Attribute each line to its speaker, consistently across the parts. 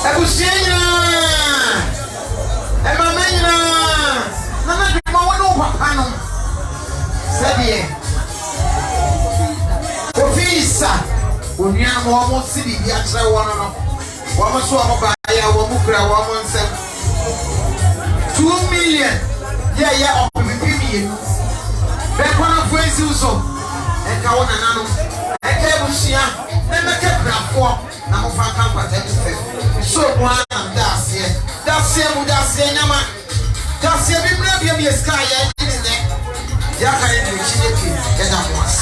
Speaker 1: Ebusienya. Emamenya. Nana de ma wono papa no. Sadie. Ofisa. Onia mo mo sidi bi atra wono no. Wo mo so mo ba ya wo mu kura wo mo nsem. 2 million. Yeah, opimipi. Be kwana fwensi uso. Eka wona nanu. Eka ebusia. Na meke brafo. Na mo fa kan kwata efe. So bwana dasie. Dasie mu dasie nyama. Dasie bi mra bi bi sky ya ni ne. Ya ka ni chineke. Ya da mwas.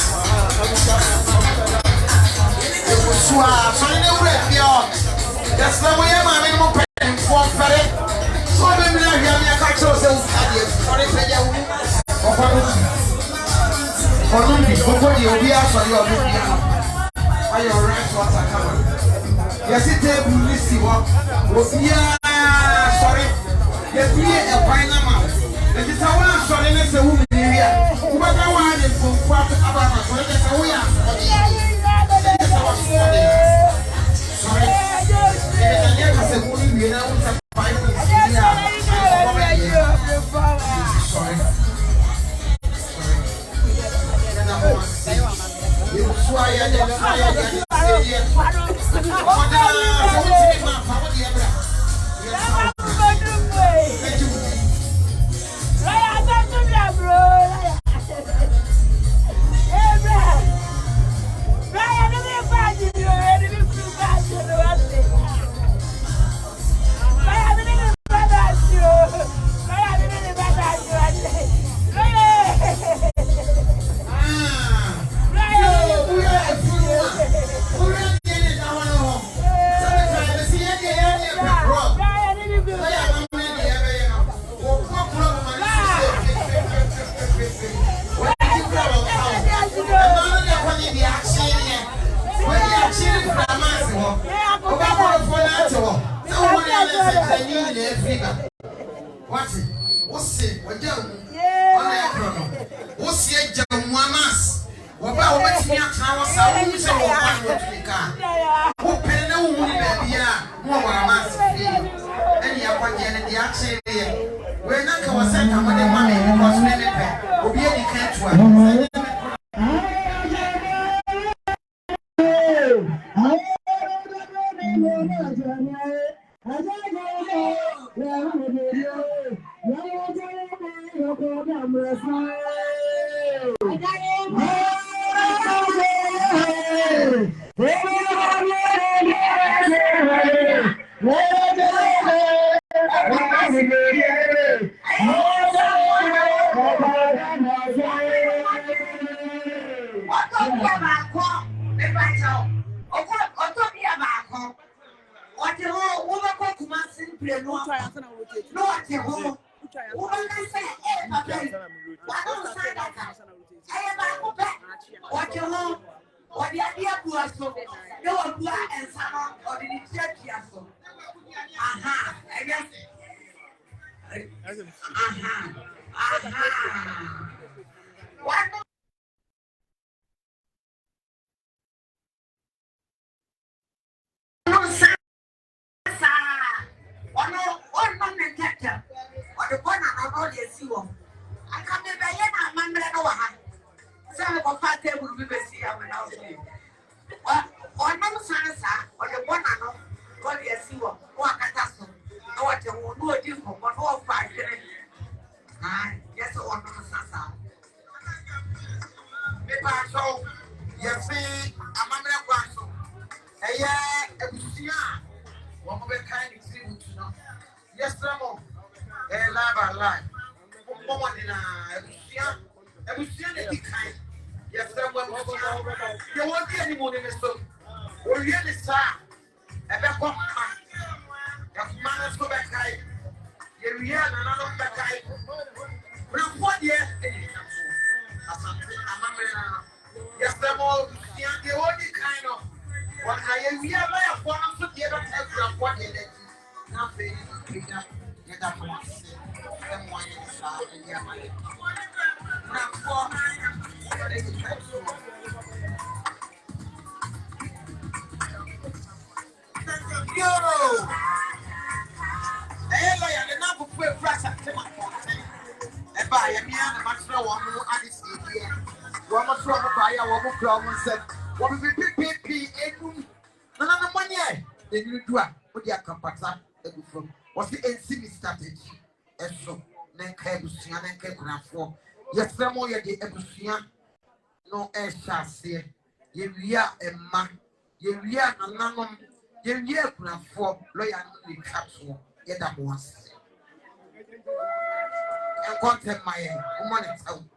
Speaker 1: Ebusua, so ni wure bia. That's the way I'm mo pen for fere. So be mra bi am ya ka cho se u ade. Sorry pe ya wu. Onundi, okodi obi aso yo obi ano. Ayo right water come. Yes it table lisi wo. Obia sorry. Yes we e final man. And this one sorry na se wu mi ria. Wo ba wa ne fo aba na so le se wo ya. Sorry. E ya ka se wu ni na wo ta 5 sorry. pressure to my content. And by a man, a master one who had his here. One must run by our book, and said, what will be PP? No, money. Then you do what you compata from. What's the NCB strategy? And so, Nankabusian and Kagrafo. Yes, some more the Ebusian. No air shall say, ye are a man, ye are a nanum, ye are for lawyer only capsule, yet that was. And contact my woman at home.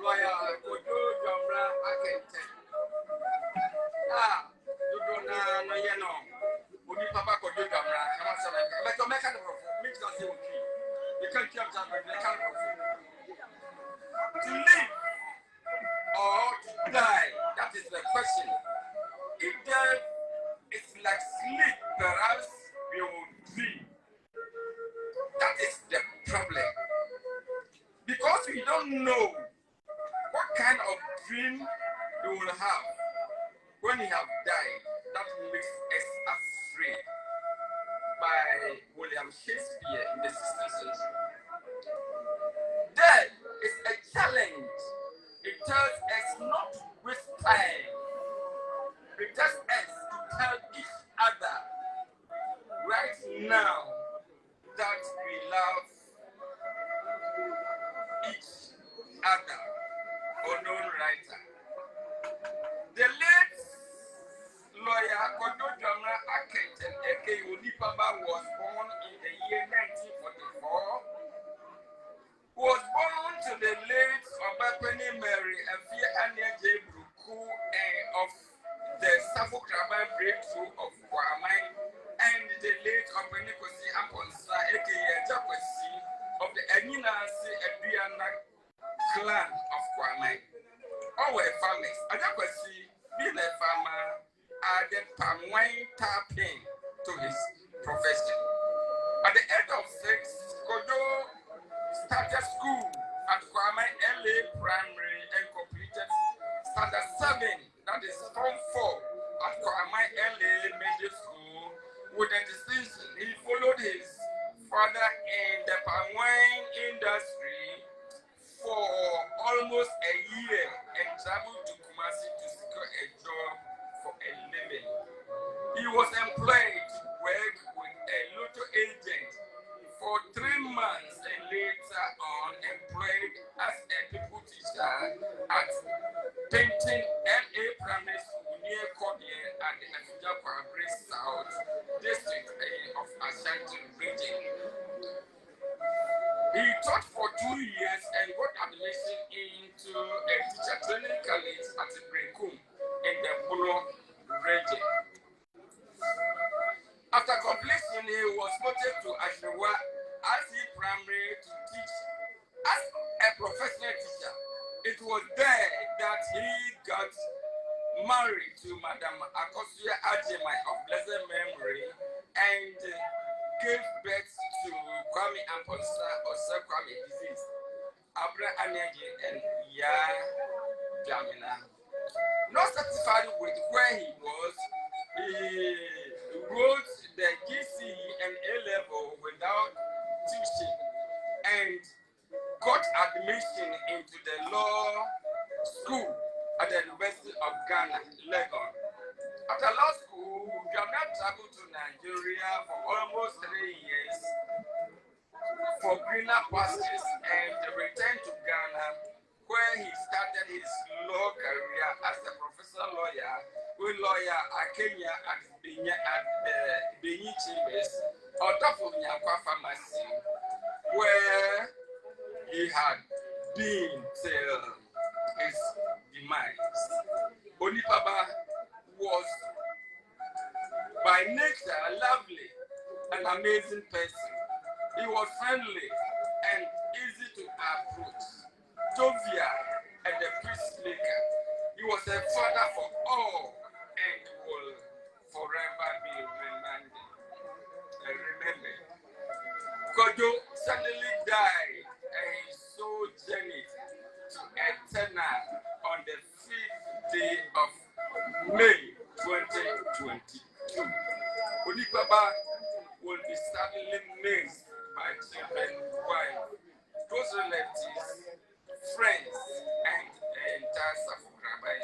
Speaker 2: Lawyer Kwadwo Dwamena Akenten. You don't know. We need Papa Kwadwo Dwamena. But you make it make us say okay. You can't keep that, but you can't. To live or to die, that is the question. If death is like sleep, perhaps we will dream. That is the problem. Because we don't know what kind of dream you will have when you have died. That makes us afraid. By William Shakespeare in the 16th century. Death is a challenge. It tells us not to waste time. It tells us to tell each other right now that we love each other. Unknown writer. The late Lawyer Kwadwo Dwamena Akenten, aka Onipaba, was born in the year 1944. Was born to the late Obapeni Mary Afia Anya J. Bruku of the Suffolk Rabbi breakthrough of Kwamai, and the late Obapeni Kosi Amponsa, aka Jakwesi, of the Eninasi Adriana clan of Kwamai. All were farmers. Ajakwesi, being a farmer, added palm wine tapping to his profession. At the age of 6, Kwadwo started school at Kwamai LA Primary and completed standard 7, that is Form 4, at Kwamai LA Middle School with a distinction. He followed his father in the palm wine industry for almost a year and traveled to Kumasi to secure a job for a living. He was employed to work with a lotto agent for 3 months and later on employed as a people teacher at Painting LA Primary School near Kodia at the Afuja Kwabri South District of Ashanti region. He taught for 2 years and got admission into a teacher training college at Brekum in the Bulo region. After completion, he was promoted to Ashrewa RC Primary to teach as a professional teacher. It was there that he got married to Madam Akosia Ajimai of blessed memory and gave birth to Kwame Amponsa or Sir Kwame disease, Abra Anyaji and Ya Dwamena. Not satisfied with where he was, he wrote the GCE and A-level without teaching and got admission into the law school at the University of Ghana, Lagos. After law school, Dwamena traveled to Nigeria for almost 3 years for greener pastures and returned to Ghana, where he started his law career as a professional lawyer with lawyer Akenya at the Benyi Chambers, on top of Nyakwa Pharmacy, where he had been till his demise. Onipaba was by nature lovely, an amazing person. He was friendly and easy to approach, jovial and a peacemaker. He was a father for all and will primogeniture to eternal on the 5th day of May 2022. Onipaba will be suddenly missed by children, wife, those relatives, friends, and the entire Safukrabai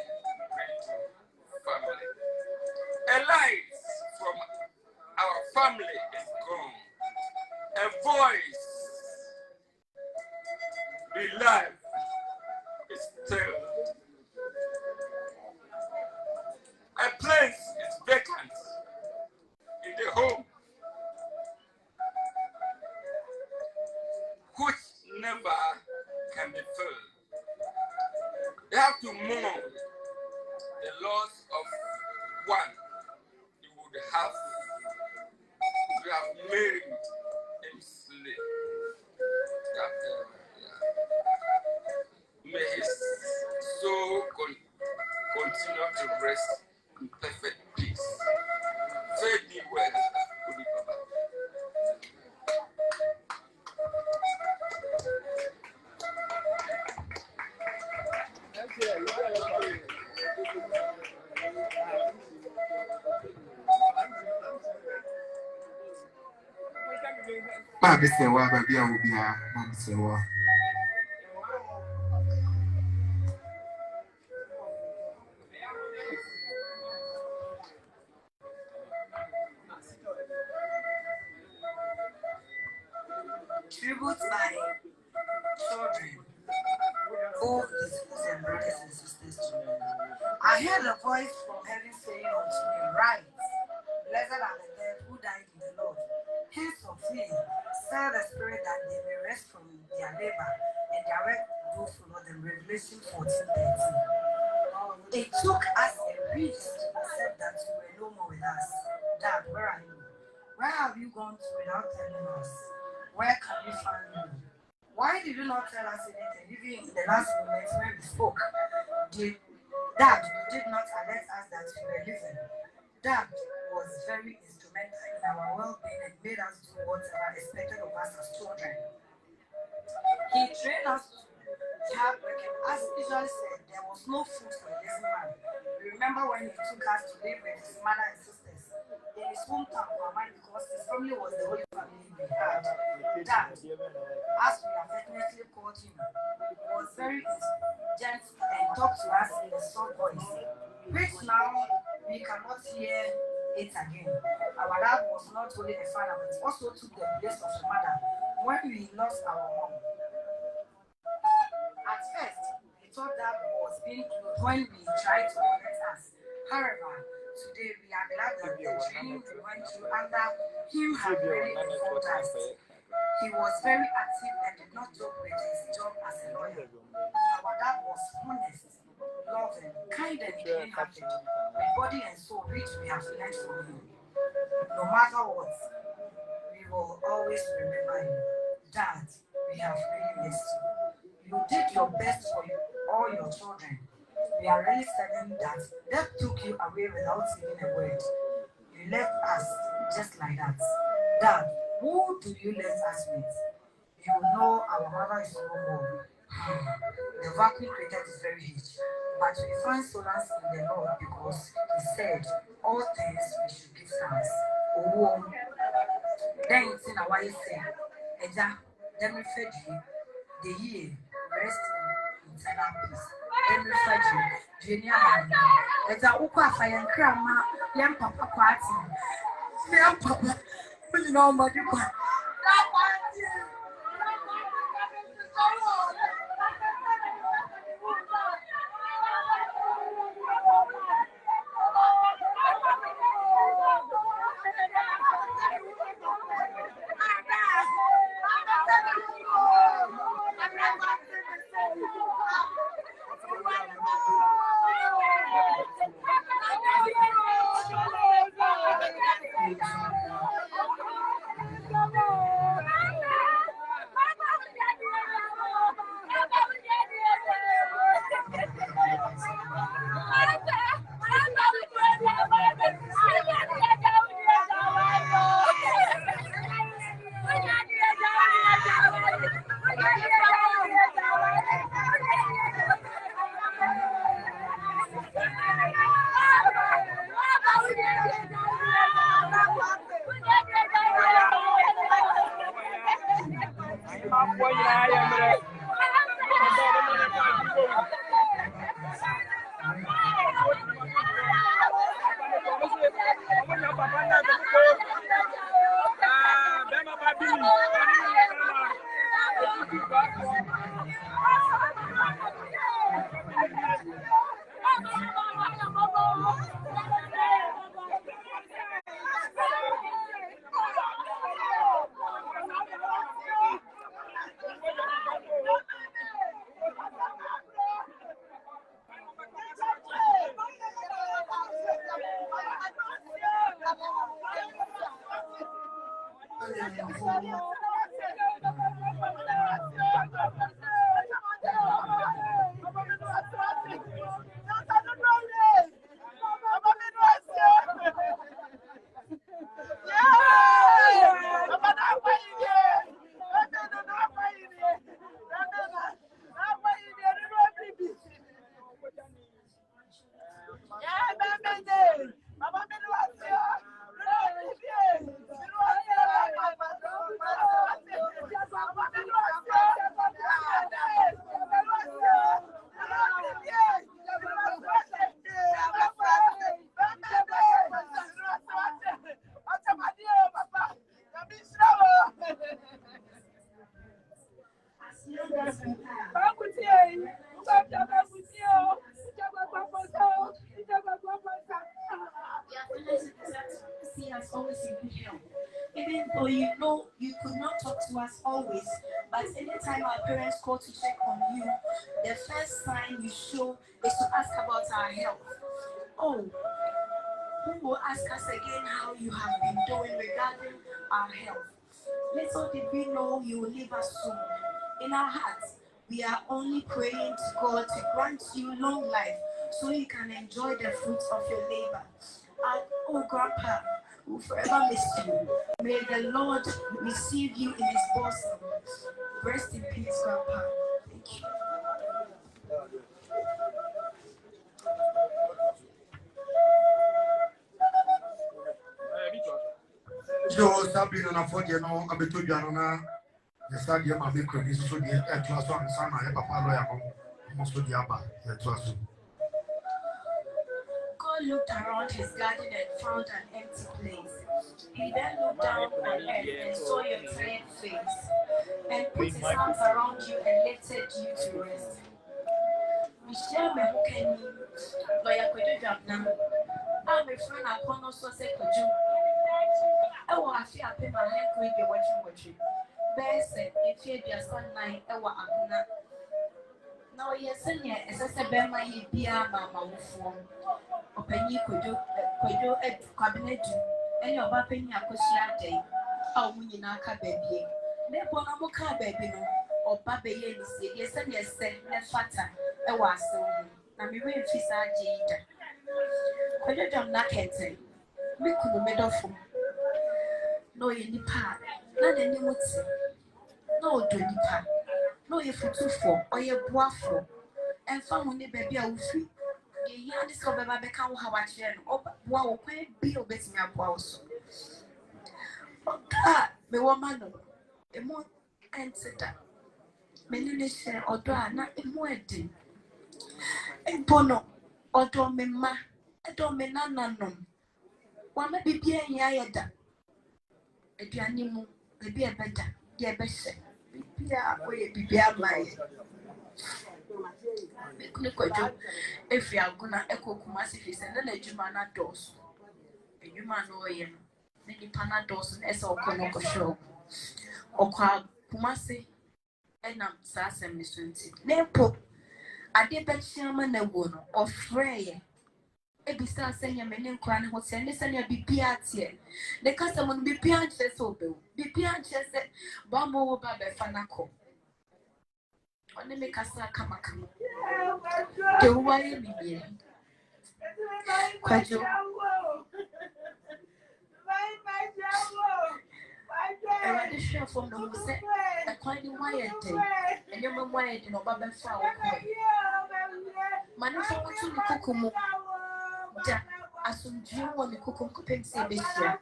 Speaker 2: family. A light from our family is gone. A voice, beloved, is still. A place is vacant in the home, which never can be filled. They have to mourn the loss of one you would have married him slave. May his soul continue to rest in perfect peace. Fare thee well, Onipaba.
Speaker 1: Baby Sewa, baby, I will be a Baby Sewa.
Speaker 3: Tributes by children, all disciples and brothers and sisters to me. I heard a voice from heaven saying unto me, Rise, blessed are the dead who died in the Lord. Henceforth, stir the spirit that they may rest from their labor and direct those who know them. Revelation 14:13. It took us a week to accept that you were no more with us. Dad, where are you? Where have you gone to without telling us? Where can we find you? Why did you not tell us anything? Even in the last moments when we spoke, Dad, you did not alert us that we were living. Dad was very instrumental in our well-being and made us do whatever expected of us as children. He trained us to hard work, and as usually said, there was no food for a lazy man. We remember when he took us to live with his mother and sisters in his hometown, because his family was the only family we had. Dad, as we affectionately called him, was very gentle and talked to us in a soft voice, which now we cannot hear it again. Our dad was not only a father, but also took the place of a mother when we lost our mom. At first, we thought that was being cruel when we tried to correct us. However, today we are glad that the training we went through under him had really informed us. He was very active and did not joke with his job as a lawyer. Our dad was honest, loving, kind and clean-hearted, with body and soul, which we have learned from him. No matter what, we will always remember you. Dad, we have really missed you. You did your best for all your children. We are really certain that death took you away without saying a word. You left us just like that. Dad, who do you left us with? You know our mother is no more. The vacuum created is very huge, but we find solace in the Lord because He said, all things we should give thanks. Oh, then it's in our way say, Eja, then we fed you the year, rest in eternal peace. Then we fed you, Junior, Eja, Uka Fire and Grandma, young Papa Party, young Papa, you know, what you got.
Speaker 4: Even though you know you could not talk to us always, but anytime our parents call to check on you, the first sign you show is to ask about our health. Oh, who will ask us again how you have been doing regarding our health? Little did we know you will leave us soon. In our hearts, we are only praying to God to grant you long life so you can enjoy the fruits of your labor. And oh, Grandpa, we will forever miss you. May the Lord receive you in his bosom. Rest in peace, Grandpa. Thank you.
Speaker 1: So, Sabino, na for the no, abeto bianona. The study of my bakery is so the class one son, I have a lawyer, most of the abba, the trust.
Speaker 4: God looked around his garden and found an empty place. He then looked down on earth and saw your tired face, and put his arms around you and lifted you to rest. Michelle Memukeni, Lawyer Kwadwo Dwamena, I'm a friend of Kono Sose Koju. I will have to pay my hand quick watching. Best if you just one night, I will apuna. Now, yes, and yet, as I said, Ben, my dear mamma, form. Open Kwadwo cabinet, and your bapping Yakosia day. Oh, when you knock a baby. Therefore, I'm a car baby, or Baby, yes, and yes, said, no fatter. I was so. Now, we will fish our jade. Kwadwo Dwamena Akenten, we could be made for. No, you need part, not any wood. No, do any part. No, you for 2 4 or your boafo, and found when the baby are free. You discover my become how I share. Oh, wow, quite be obeying your boss. Ah, me woman, a more answer that. Many share or draw not a more din. And Bono, or draw me ma, a domina none. One may be being yada. A pianimu, maybe a better, yeah, better. Be my. If you are gonna echo Kumasi, and then a Jumana doors. A human lawyer, many panados, and so Konoko show. Or Kumasi, and I'm Sassam Mr. Nempo. I did bet Sherman a woman or Frey. A bestar saying a man crying was sending a BPR. The customer will be pianches so be pianches, Bambo Baba Fanako. Only make us come. The way me Kwadwo. I read the show from the set. I quite wired day. And you're wired in a Baba Fowl. Manufacture the Kukumu. As soon as you want the Kukum Coping Sebisha.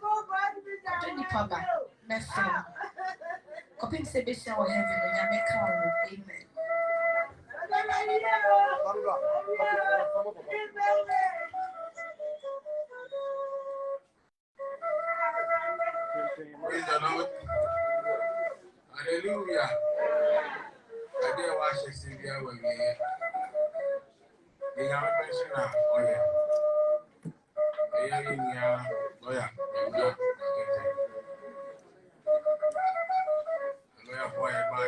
Speaker 4: Johnny Papa, my friend. Coping Sebisha will have in America. Amen.
Speaker 2: Praise the Lord. Hallelujah. I dare watch a Savior when we have a pension now. Oh, yeah. Lawyer. Lawyer boy, by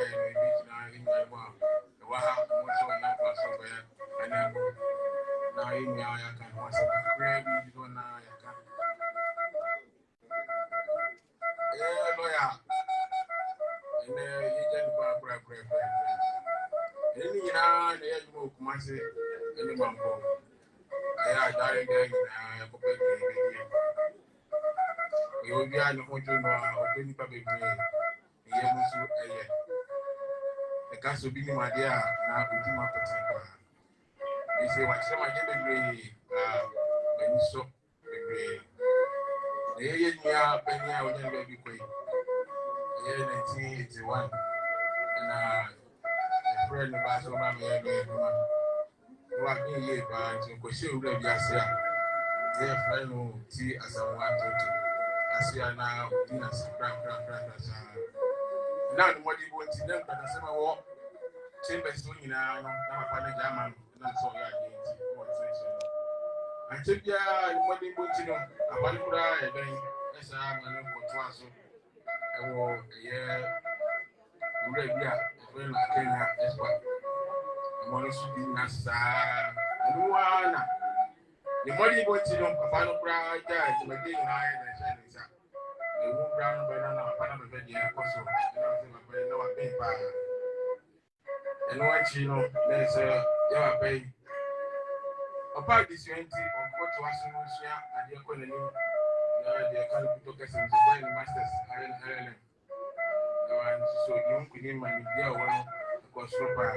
Speaker 2: in my mouth. The Waha, most of that was somewhere, and then now in the eye, I can watch a baby, you don't know. Yeah, lawyer. Any na the more Kumasi, any Mampong. I died there in a public. You will be on the phone or any public. The castle being my dear, now we do not protect. They say, what's my getting gray? When you so gray. The year penny out and baby quick. Year 1981. And a friend of us, working here by Koshu Yasia. Their friend who tea as I wanted to. As you are now, Dinas, crack. Now, what you want to them, but I said, walk. Chambers doing now, I'm a partner German, and I'm sorry again. I took ya what they put in a Balura, and then as I'm a little twice. I will a year, Arabia, a friend like Kenya, as well. The money should be Nasa, and one. The money went to a Balura, the day and I, and the room brown banana, Panama, and Koso, and no, I've been by. And what you know, there's a pay. Apart this 20 or what was Russia at the economy, the economic focus in the masters, Ireland. So you could name my dear one, because so far.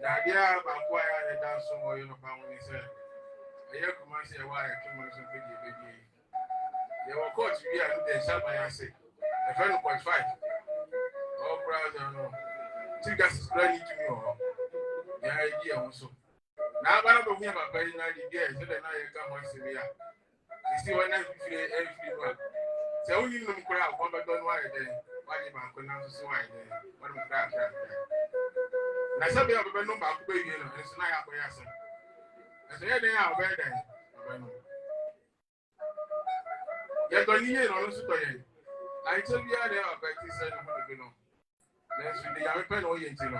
Speaker 2: Now, dear, about why I done so more, you know, when he said, I hear command say why I came on some baby. They were caught to be a little shall I say, a friend of 0.5. Oh, brother, no. Two gas is ready to me, or the idea also. Now, I don't have a very nice idea, so that I come once a year. You see, when I feel every one. So, only no crowd, one but don't worry then. Why you can announce why then? What am I? Now, some people have no back baby, and it's not up for us. I say, they are very then. Yet, don't you know, also, I tell you, they are back this side of the know. Let's see the young pen oriented.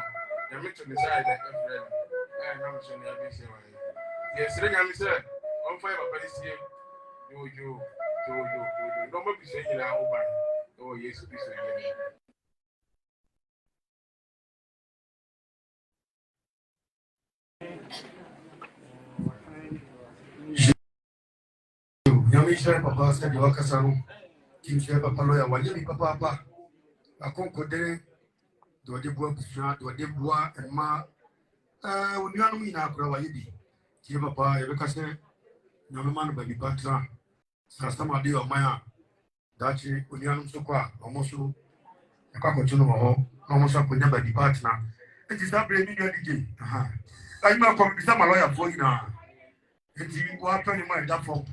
Speaker 2: You're meant to decide that every I'm sure you'll be saying, yes, I'm said, on fire, but it's here. You. Don't be saying now, oh, yes, be saying.
Speaker 5: Yamisha Papa said, Wakasaru, King Papa Lawyer, Wayami Papa, a concord. Do a debua, do a debua, and ma. When you are me now, grow a yibi. Papa, Evacase, no man by the partner. Sastama de Maya. Dachi, Union Sukwa, almost a cockatoo, almost up with never the partner. It is not blaming your DJ. I'm not coming to some lawyer for you now. It's you are turning my job for.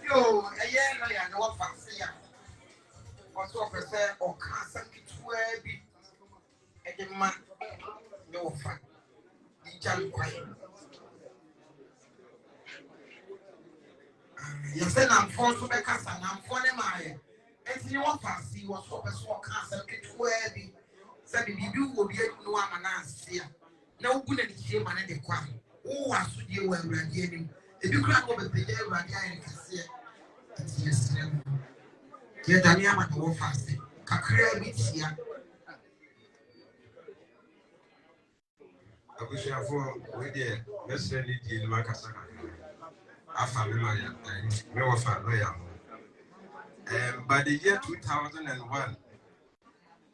Speaker 1: Yo, a year and what fancy. What's what percent or cancer be a man? No fun. The jump quiet. You said I'm forced to make us and I'm for them. And you want fancy was what percent cancer be. Said if you will be able to know I'm an answer. No good at the shame and the quam. Oh, I should you when we're getting. If you crack over the air, I can see it. Yes, yet I am at the fast. Kakra bits here.
Speaker 6: I wish I for with the best friend in Makasaka. A family lawyer, no lawyer. By the year 2001,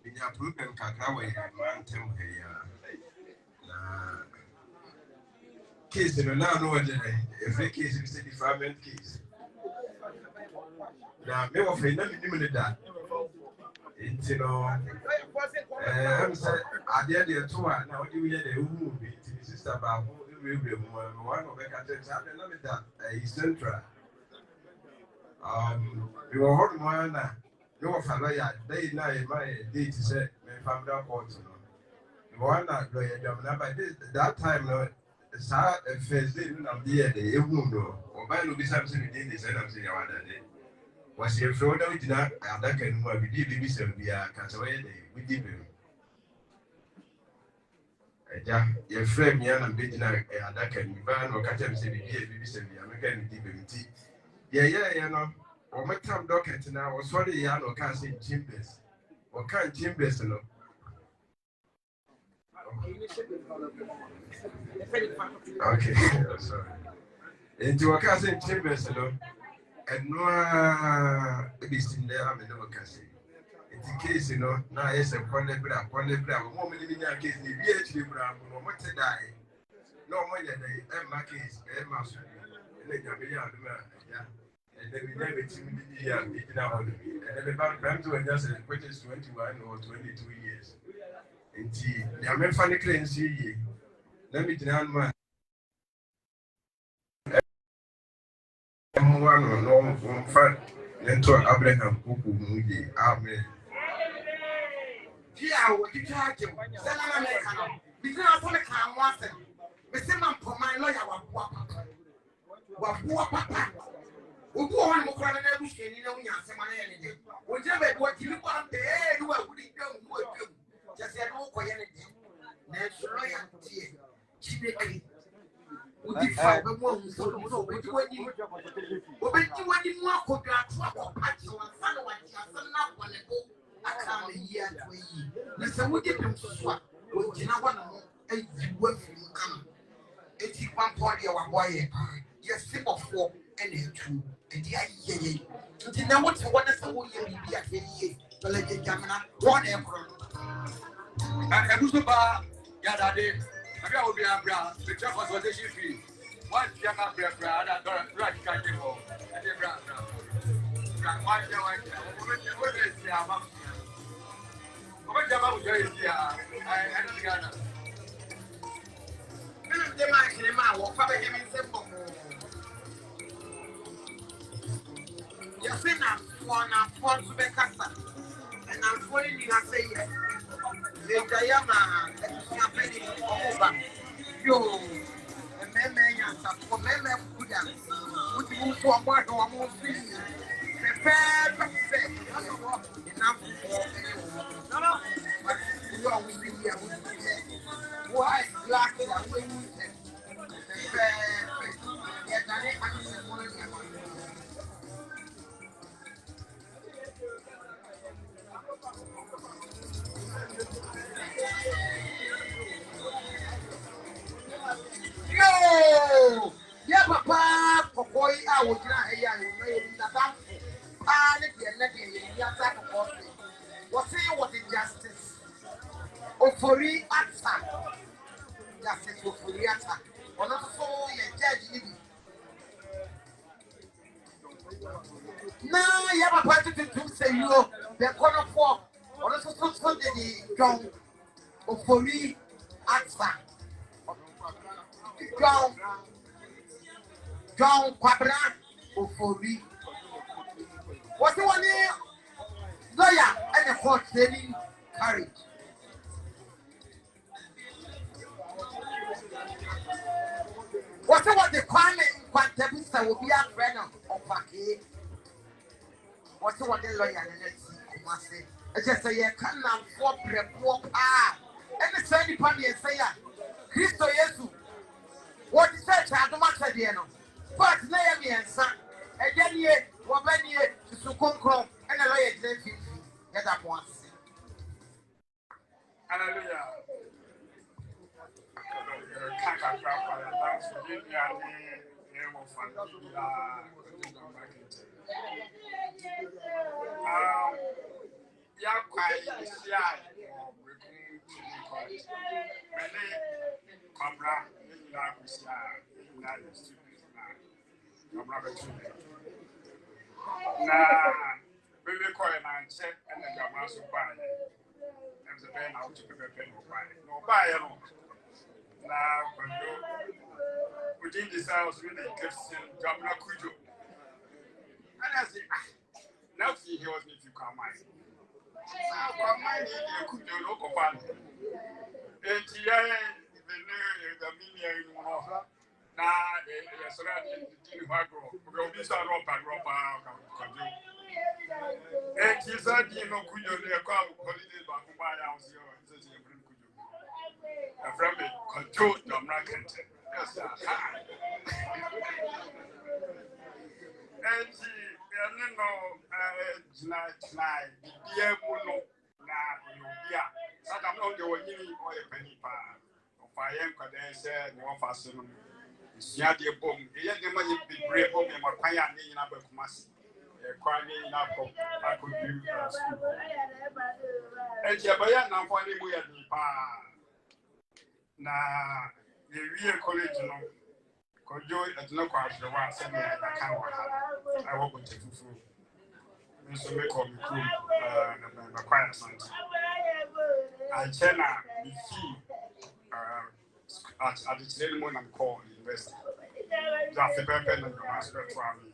Speaker 6: in your program, Kakawa, man, tell me, case in another every case is a defilement case. Now, me of a number that. It's you know, I'm sorry, I did the tour. Now, you hear the who be sister about who will be one of the countries. I don't know that a central. We were hot one. You were for lawyer. They know my date is my family court. One lawyer, but that time, first day, I'm there, the Emundo, or by Louis Samson, did this, and I'm saying, was he afraid of it? That can be division via Cataway, we did him. Your friend, Yan and Bidina, that can be banned or catch him, say, division via American divinity. Yeah, or my time docket now was sorry, Yan or can't say chambers, or can't chambers, Okay, sorry. Into a cousin chambers, and no, it is in there. I'm in no castle. It's a case, now it's a quantity, woman in your case, the VH Brown, no matter die. No money, and my case, and my son, and then and then we never see me out. And then about time to adjust the questions 21 or 22 years. Indeed, the American claim see. Let me tell my one or no fat into Abraham Kuku Mugi. Amen.
Speaker 1: Yeah, what you charge him? Send an American. Because I want to come once. The same man for my lawyer was papa. We go on more than every skin in the Yasamani. Whichever what you want, the air you are willing to do. Just say no quiet. Naturally, Chineke. We did 5 months. So when you want to walk with your trouble, patch you and follow what you have not want to go. I can't hear to you. Listen, we get them to swap. We do not want to you work for you come. 81 point your boy. Yes, simple 4 and 2. And the idea. You know what you want to say? You be at the but let the Jamina 1 April. And who's the bar? Yada day. I will be a brown, the job was what they should be. One young brother, I don't like catching home. And the brown. One young what is the amount? What the amount is here? I don't gather. The man in the man will cover him in simple. You're saying I'm to be cast. And I'm calling you and say yes. The Diana, campaigning over. Yo. For men, would you move for a word or more free? Prepare to say, enough for no, but you are with me here. Why, black and wings? Yet I Yo! Yeah, papa, boy, I would not hear you. What's saying what injustice? Ofori attack. Justice Ofori attack. Or not so your judge. Now, you have a party to say you the corner for. Or not so the John Ofori attack. John Quabra Ofori. What's the one here? Lawyer and the court training courage. What's the one the crime in Quantabisa will be a friend of Paki? What's the one the lawyer and let's see? I just say, I can't afford walk. And the same party and say, Christo Yesu. What is that? I don't matter, dear. But lay me and son. And then ye, what when ye to Sukunkro and a lawyer didn't get up once.
Speaker 2: Hallelujah. Baby coin and check and the Gamas will buy it. And the pen out to the pen will buy it. No buy it. Now, within this house, with the Christian Gamma Kujo. And as
Speaker 7: say, now see he was if you come mine. Come mine, you could do no command. And the million more. Nah, yes, I didn't have to go. This are rope and rope. And he said, you know, could you call holiday back to my house? From me, Kwadwo Dwamena Akenten. Yes, sir. And you know, tonight, dear Muno, yeah. So I'm not the one you or a penny pound. If I am said, no fasten. Yeah, dear boom, the money be brave home and my pioneer in Abakumas. Crying in Apple, I could do. And Jabayan, I'm finding we at the pa. Now, the real college, you know, Kwadwo at no cost the one send me I can't work. I work with Fufu. So we call me cool, Mampong-Asante. I chena the fee at the ceremony I'm called university. That's the purpose of the master family.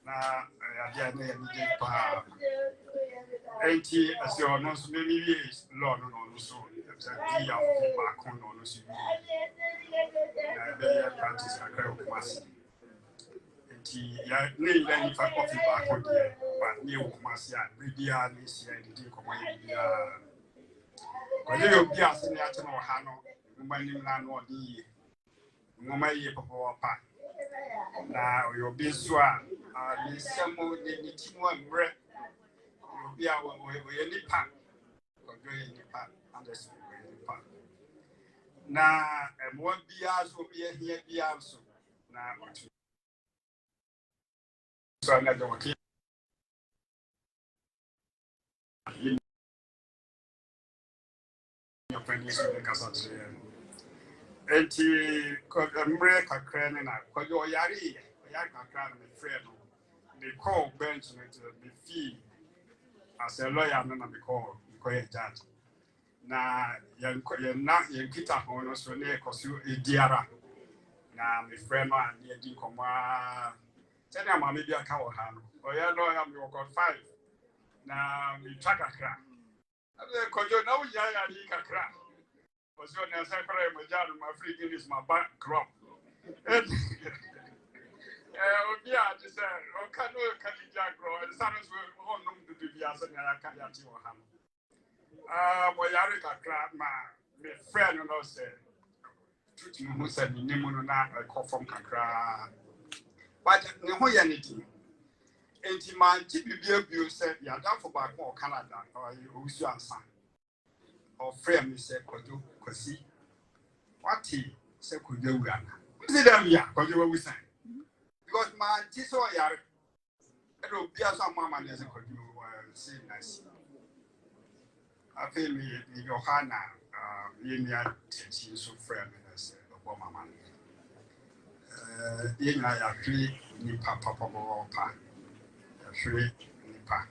Speaker 7: Now, I did not as your nose maybe is Lord on so. I practice a great mass. And need any fact of back on here, but new Masia, Bridia, Nissia, and the Command. But you'll be asking at no Hano, Mumanim or the Mumay Papa. Now you'll be swan, some more than one bread. You'll be our way any pack, or doing the pack, understand. Now, and one BRs will be here, be also. Now, so I'm not going to your pennies in the Cassandra. And he could break a crane and I call your Yari, Yaka Cran and Fredo. They call Benjamin to be fee as a lawyer, and then be called judge. Na young guitar on so near Cosu Diara. Now, my friend, near Dincoma. Tell them maybe a cow hand. Or you know, I'm your got 5. Now, we track a crack. Because you know, I need a crack. Was your necessary major, my freaking is my back crop. And yeah, just said, oh, can you grow? And some will all know to be as a can't you ham. Moyarika crab, my friend, and I said, who said, Nimuna, I call from Kakra. But no anything. And my TPB said, you are done for back more Canada, or you who's your son. Or friend, me said, Kwadwo, Kwasi. What he said, could you run? Sit down here, because you were saying. Because my Tiso Yar, it will be as some mamma as a Kwadwo, say nice. I feel me in Johanna, in your teaching so friend as Obama man. In I agree, ni papa or pa, free nipa,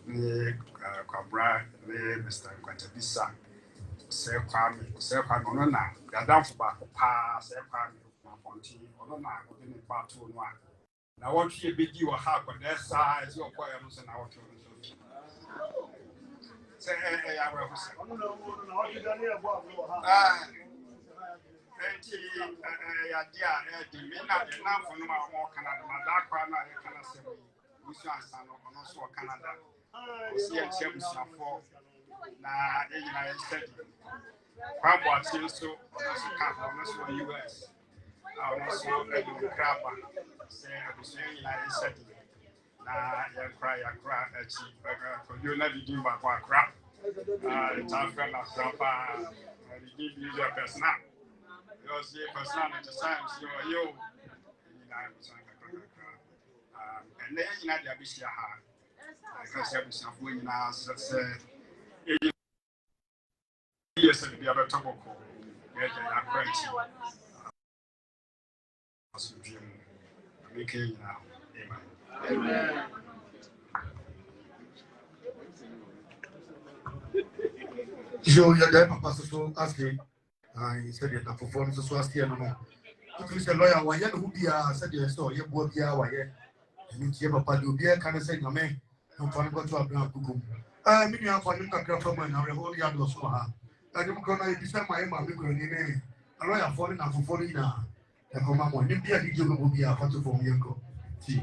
Speaker 7: ni Cabra, ni Mr. Quantabisa, say Kwame, no, now, the down for back pa, say Kwame, Fonty, or no, within the part 2 and 1. Now, what you be you a half on their size, your poems and our children. Say, I will say, you cry, you never do my crap. It's after my grandpa, and he give you your person. You'll see a person at the time, you and then you know, the Bishia, because everything of women are say, yes, and the other tobacco. Yes, they are crazy. Making now. Amen.
Speaker 5: So you're there, Papa, so asking. I said it for form so asking. No, if you say lawyer, why you who be said you saw you both here, why nti papa de obi aka ne sɛ nyame mfa no kɔto abran kugum me nua fa nim kakra fa ma na reho ya do so ha ade mko na ebisa ma ma me kurani ne alo ya fo ne na fofo ni na e ko ma mo ni bia di jogo bo bia fa to fo mi enko ti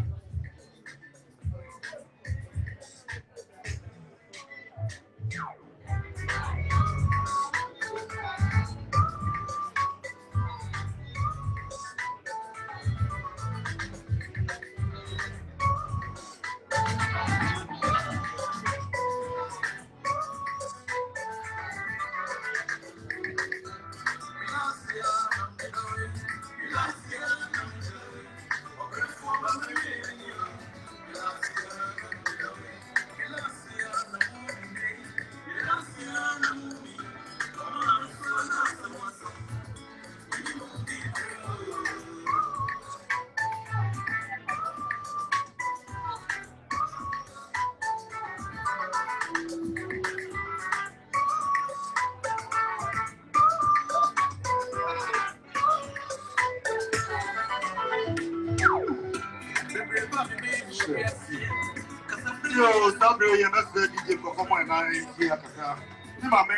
Speaker 5: yo sabe yo na se DJ ko como na ya kaka ni ma me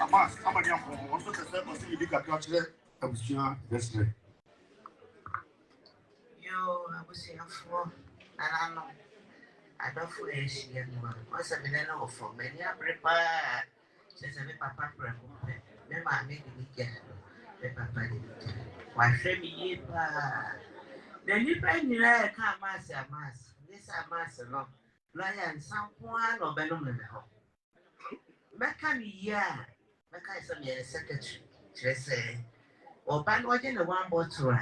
Speaker 5: amas amani ampo on so se mo si di kakra chire abusua desre
Speaker 3: Yo, abusuafo anano adofo ehia no o se me na ofo me ni prepare se me papa preko me ma me di ke me papa di wa hwe mi ye pa na ni pa nyira ka amas this amas no lawyer nsampua no be no me ho meka ni ya meka se me secretary chere se oba no je na one bottle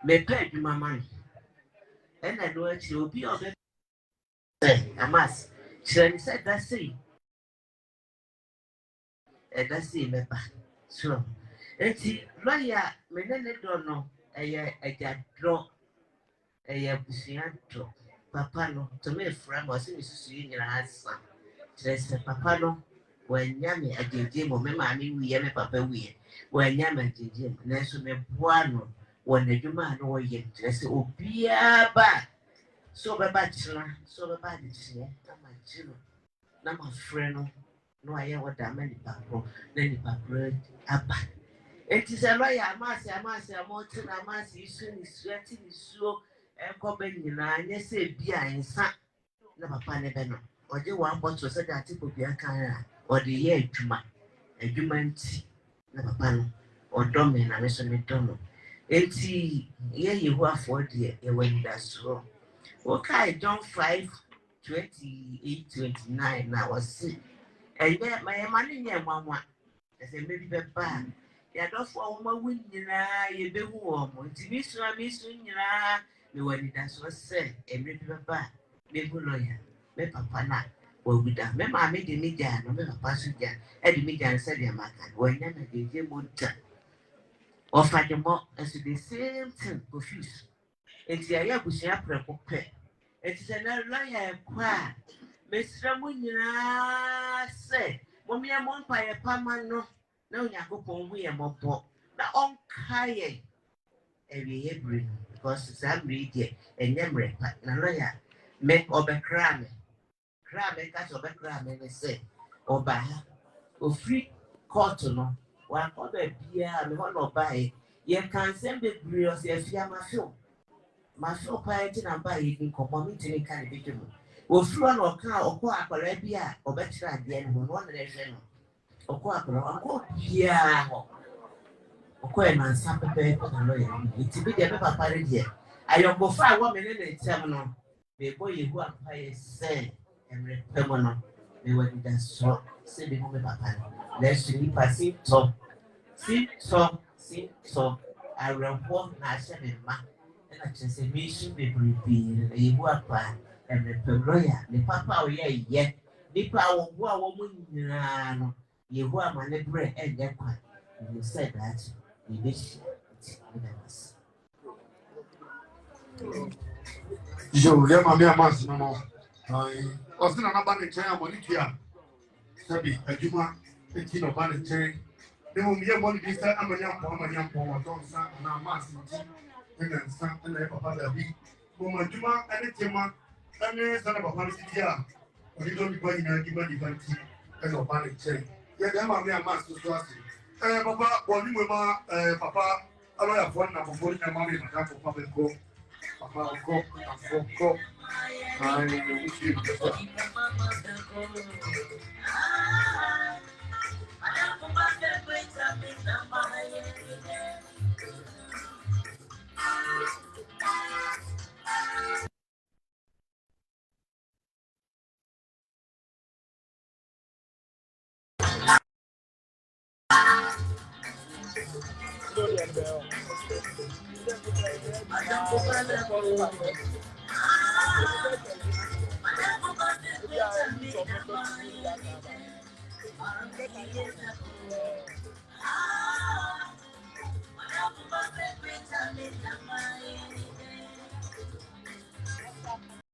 Speaker 3: me pay adwuma man and I know it will be of it. Amas, she said that's it. And that's it, me back. So, it's lawyer, me don't know. I draw a busianto. Papa no, to me, friend was in your answer. She said, Papa no, when Yammy a jim or me, mammy, we yam papa we. When Yammy a jim, Nessu me buano, when the human or yet, I said, oh, be a bad. So the bachelor, so the bad is here, my children. Now my friend, no, I have what I many papo, then the papo, abba. It is a lawyer, I must, a mountain, I must, you soon is sweating, is so, and coming in, and say, beer and son, never panabeno, or you want what to say that tip of your car, or the year juma, a human tea, never pan, or domain, and Mr. McDonald. 80 year you were 40 when that's wrong. Okay, John 5, 28, 29, now was sick. And yet my money near mamma, as a maybe bad. You don't for my winning, you be warm. To be so, I miss you when it was said, and maybe bad. Maybe lawyer, maybe papa, well, with that. Remember, I made the media, no matter passenger, and the media said, your man, when never gave you one time. Or find them more as the same thing, confused. It's the air pushing up a pet. It's another lawyer, quite. Mr. Munya said, when we are one by a pamano, no, Yakupon, we are more poor. Now, on Kaye, every every, because it's a reading and memory, but no lawyer, make over cram, make us over cram, and they say, or by or free cotton, one other beer, and one or buy. You can send the brilliance if you are my film. My show piety and buy it in community kind of victim. Will throw an or car or quack or a beer or better at the end when one nation or quack or yeah or quack and some paper and lawyer. It's a bit of a party here. I don't go far 1 minute and 7 on the boy who are pay say and repemona. They were in that shop, say the woman papa. Let's sleep a seat so. I report Nasha and Ma. And I just say, we should be prepared. You work by and the lawyer, the papa, yet. The power woman, you were my bread and that one. You said that you wish it.
Speaker 5: yo le ma me amas no no ai o se na ba ne chen mo ni tia sabi aduma enti no ba ne chen ne mo me mo ni sa amanya po o don sa na amas ti ena sa ena papa da bi Juma and the Tima, and the son of a Pansia, or you don't be buying a given divinity as a panic chain. Yet, I'm a master to us. Papa, one woman, Papa, I don't have one number for my mommy, but for public go. Papa, go, go. I wish you